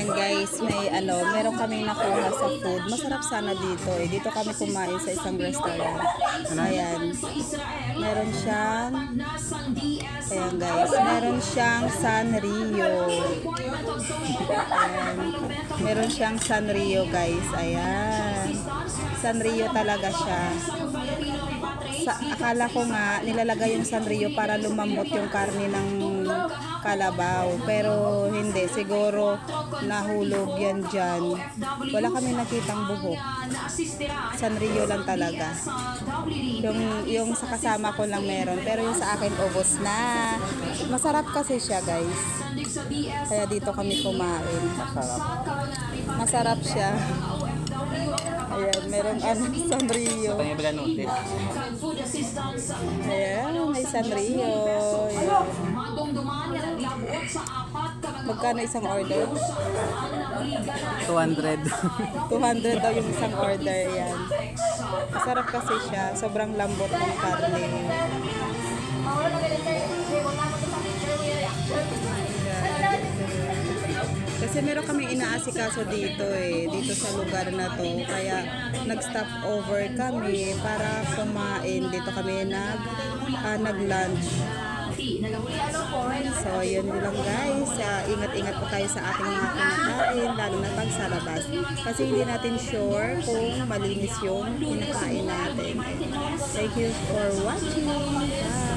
Ayan guys, may meron kaming nakuha sa food. Masarap sana dito eh. Dito kami kumain sa isang restaurant. Ayan. Meron siyang ayan guys, meron siyang Sanrio. Ayan. Meron siyang Sanrio guys. Ayan. Sanrio talaga siya. Akala ko nga nilalagay yung Sanrio para lumambot yung karne ng kalabaw, pero hindi, siguro nahulog yan dyan. Wala kami nakitang buhok. Sanrio lang talaga. Yung sa kasama ko lang meron, pero yung sa akin ubos na. Masarap kasi siya guys, kaya dito kami kumain. Masarap siya. Ayan, merong Sanrio. Ayan, may Sanrio. Ayan. Magkano isang order? 200. 200 daw yung isang order. Ayan. Masarap kasi siya. Sobrang lambot ng karne. Kasi meron kami inaasikaso dito eh, dito sa lugar na to. Kaya nag-stop over kami para kumain. Dito kami nag-lunch. So yun lang guys. Ingat-ingat po tayo sa ating mga kinakain, lalo na pag sa labas. Kasi hindi natin sure kung malinis yung kinakain natin. Thank you for watching. Bye!